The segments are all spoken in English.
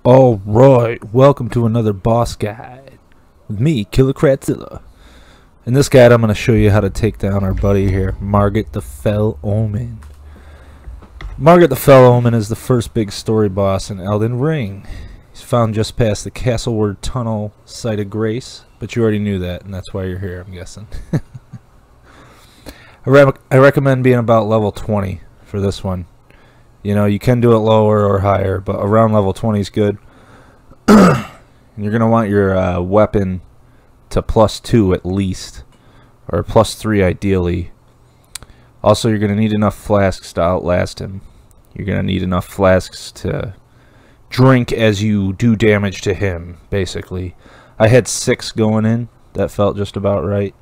Alright, welcome to another boss guide with me, Killer Kratzilla. In this guide I'm going to show you how to take down our buddy here, Margit the Fell Omen. Margit the Fell Omen is the first big story boss in Elden Ring. He's found just past the Castleward Tunnel Site of Grace, but you already knew that and that's why you're here, I'm guessing. I recommend being about level 20 for this one. You know, you can do it lower or higher, but around level 20 is good. And you're going to want your weapon to +2 at least, or +3 ideally. Also, you're going to need enough flasks to outlast him. You're going to need enough flasks to drink as you do damage to him, basically. I had 6 going in. That felt just about right.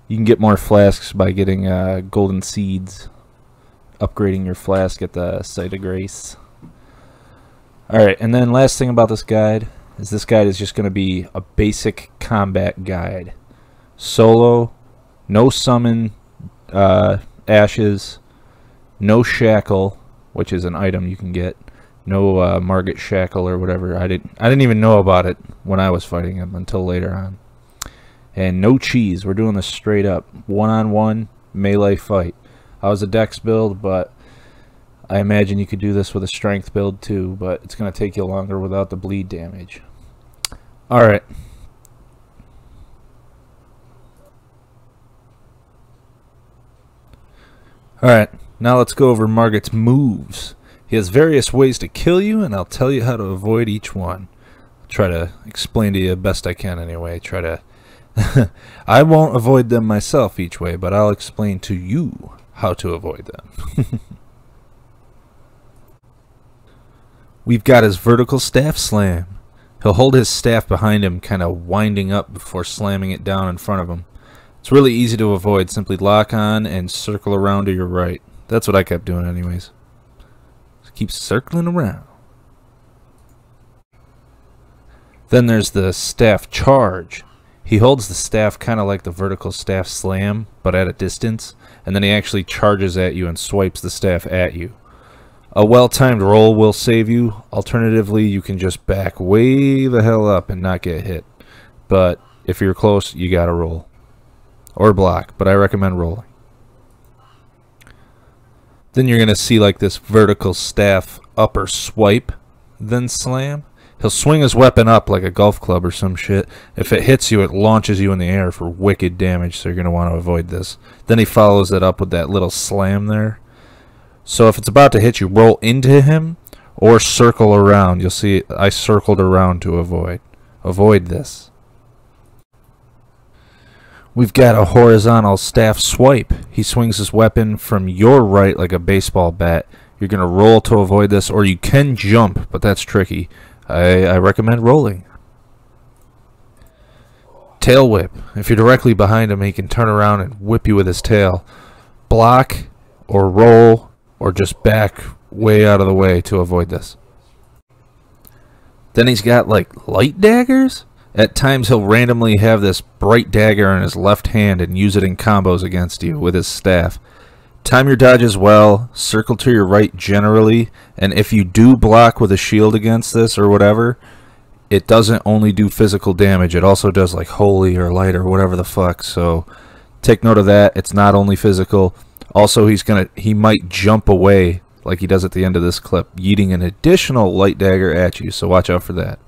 You can get more flasks by getting golden seeds, upgrading your flask at the Site of Grace. Alright, and then last thing about this guide is just going to be a basic combat guide. Solo, no summon ashes, no shackle, which is an item you can get, no Margit shackle or whatever. I didn't even know about it when I was fighting him until later on. And no cheese. We're doing this straight up one-on-one melee fight. I was a dex build, but I imagine you could do this with a strength build too, but it's going to take you longer without the bleed damage. Alright. Alright, now let's go over Margit's moves. He has various ways to kill you, and I'll tell you how to avoid each one. I'll try to explain to you best I can anyway. I won't avoid them myself each way, but I'll explain to you how to avoid them. We've got his vertical staff slam. He'll hold his staff behind him, kind of winding up before slamming it down in front of him. It's really easy to avoid. Simply lock on and circle around to your right. That's what I kept doing anyways. Just keep circling around. Then there's the staff charge. He holds the staff kind of like the vertical staff slam, but at a distance, and then he actually charges at you and swipes the staff at you. A well-timed roll will save you. Alternatively, you can just back way the hell up and not get hit. But if you're close, you gotta roll. Or block, but I recommend rolling. Then you're gonna see like this vertical staff upper swipe, then slam. He'll swing his weapon up like a golf club or some shit. If it hits you, it launches you in the air for wicked damage, so you're going to want to avoid this. Then he follows it up with that little slam there. So if it's about to hit you, roll into him or circle around. You'll see I circled around to avoid. Avoid this. We've got a horizontal staff swipe. He swings his weapon from your right like a baseball bat. You're going to roll to avoid this, or you can jump, but that's tricky. I recommend rolling. Tail whip. If you're directly behind him, he can turn around and whip you with his tail. Block or roll or just back way out of the way to avoid this. Then he's got like light daggers. At times he'll randomly have this bright dagger in his left hand and use it in combos against you with his staff. Time your dodges well, circle to your right generally, and if you do block with a shield against this or whatever, it doesn't only do physical damage, it also does like holy or light or whatever the fuck, so take note of that. It's not only physical. Also, he might jump away like he does at the end of this clip, yeeting an additional light dagger at you, so watch out for that.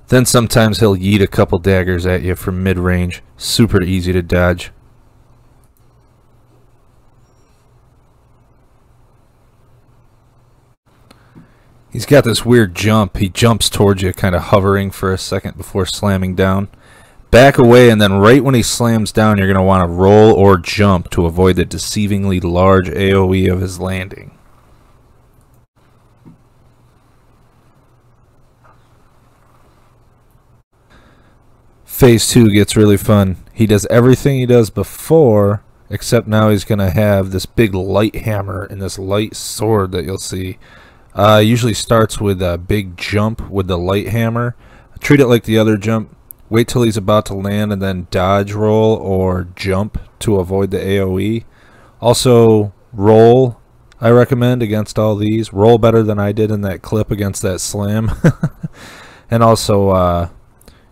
Then sometimes he'll yeet a couple daggers at you from mid-range. Super easy to dodge. He's got this weird jump. He jumps towards you, kind of hovering for a second before slamming down. Back away, and then right when he slams down, you're going to want to roll or jump to avoid the deceivingly large AoE of his landing. Phase 2 gets really fun. He does everything he does before, except now he's going to have this big light hammer and this light sword that you'll see. Usually starts with a big jump with the light hammer. Treat it like the other jump. Wait till he's about to land and then dodge roll or jump to avoid the AoE. Also roll I recommend against all these, roll better than I did in that clip against that slam. And also,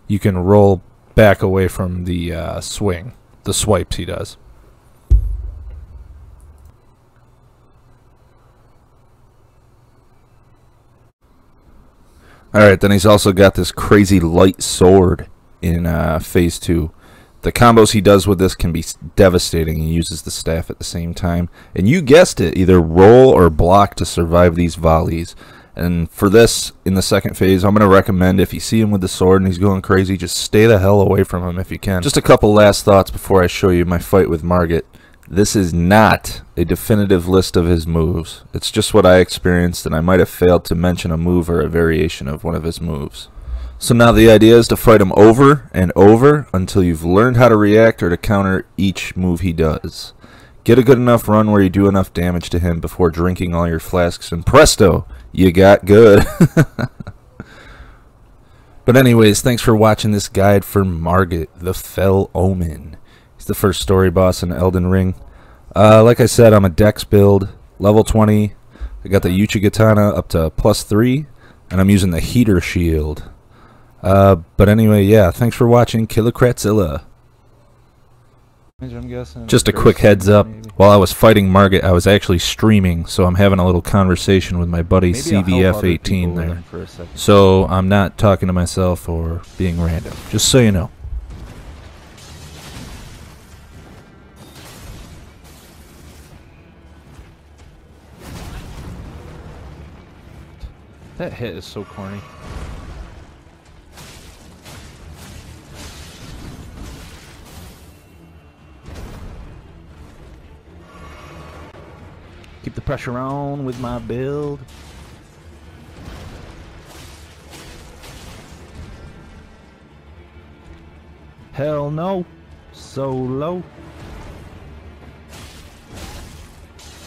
you can roll back away from the swing, the swipes he does. Alright, then he's also got this crazy light sword in Phase 2. The combos he does with this can be devastating. He uses the staff at the same time. And you guessed it, either roll or block to survive these volleys. And for this, in the second phase, I'm going to recommend if you see him with the sword and he's going crazy, just stay the hell away from him if you can. Just a couple last thoughts before I show you my fight with Margit. This is not a definitive list of his moves. It's just what I experienced, and I might have failed to mention a move or a variation of one of his moves. So now the idea is to fight him over and over until you've learned how to react or to counter each move he does. Get a good enough run where you do enough damage to him before drinking all your flasks, and presto, you got good. But anyways, thanks for watching this guide for Margit, the Fell Omen. He's the first story boss in Elden Ring. Like I said, I'm a Dex build, level 20. I got the Uchigatana up to +3, and I'm using the Heater Shield. But anyway, yeah, thanks for watching Kilokratzilla. Just a quick heads up, while I was fighting Margit, I was actually streaming, so I'm having a little conversation with my buddy CVF18 there. So I'm not talking to myself or being random, just so you know. That hit is so corny. Keep the pressure on with my build. Hell no. So low.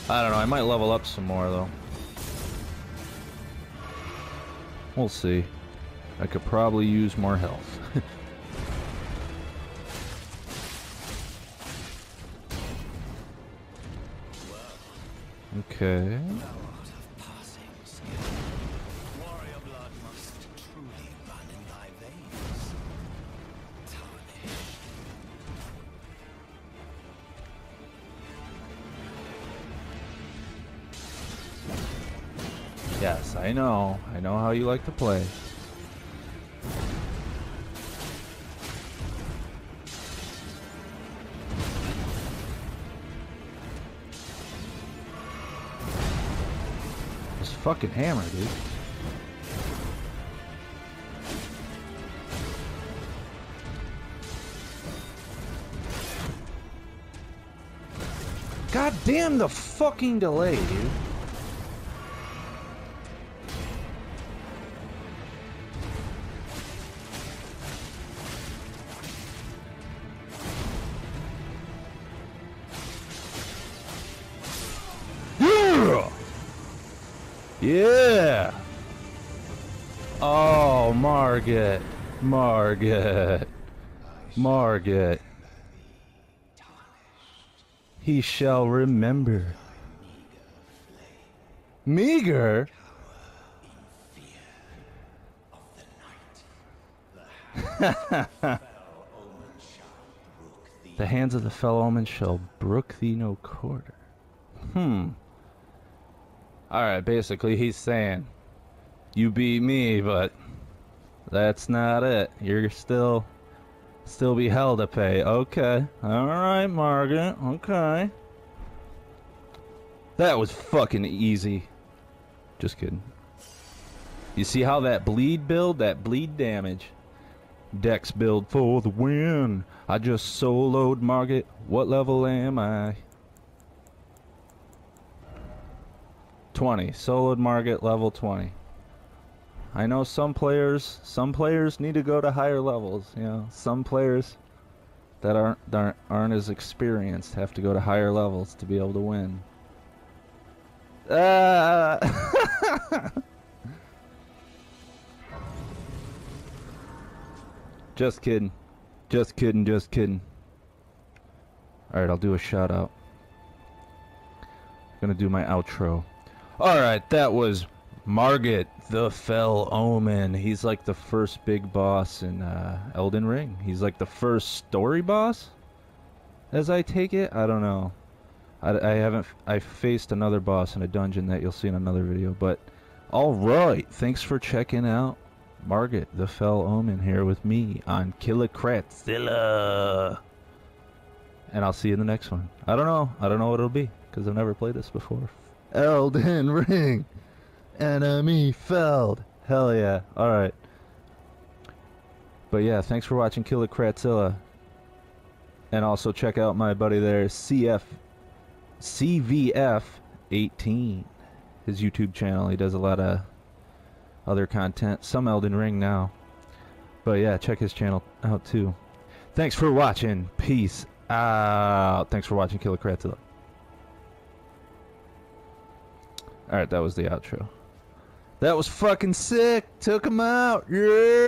I don't know, I might level up some more though. We'll see. I could probably use more health. Okay. Yes, I know. I know how you like to play. This fucking hammer, dude. God damn the fucking delay, dude. Yeah. Oh, Margit. Margit. Margit. He shall remember. Meager? The hands of the fell omen shall brook thee no quarter. Alright, basically he's saying, you beat me, but that's not it. You're still be hell to pay. Okay. Alright, Margit. Okay. That was fucking easy. Just kidding. You see how that bleed build? That bleed damage. Dex build for the win. I just soloed Margit. What level am I? 20. Soloed Margit, level 20. I know some players need to go to higher levels. You know, some players that aren't as experienced have to go to higher levels to be able to win. Just kidding. Just kidding, just kidding. Alright, I'll do a shout out. Gonna do my outro. Alright, that was Margit, the Fell Omen. He's like the first big boss in Elden Ring. He's like the first story boss, as I take it. I don't know. I faced another boss in a dungeon that you'll see in another video. But alright, thanks for checking out Margit, the Fell Omen here with me on Killicratzilla. And I'll see you in the next one. I don't know what it'll be, because I've never played this before. Elden Ring! Enemy felled! Hell yeah. Alright. But yeah, thanks for watching Killicratzilla. And also check out my buddy there, CVF18. His YouTube channel. He does a lot of other content. Some Elden Ring now. But yeah, check his channel out too. Thanks for watching. Peace out. Thanks for watching Killicratzilla. Alright, that was the outro. That was fucking sick. Took him out. Yeah.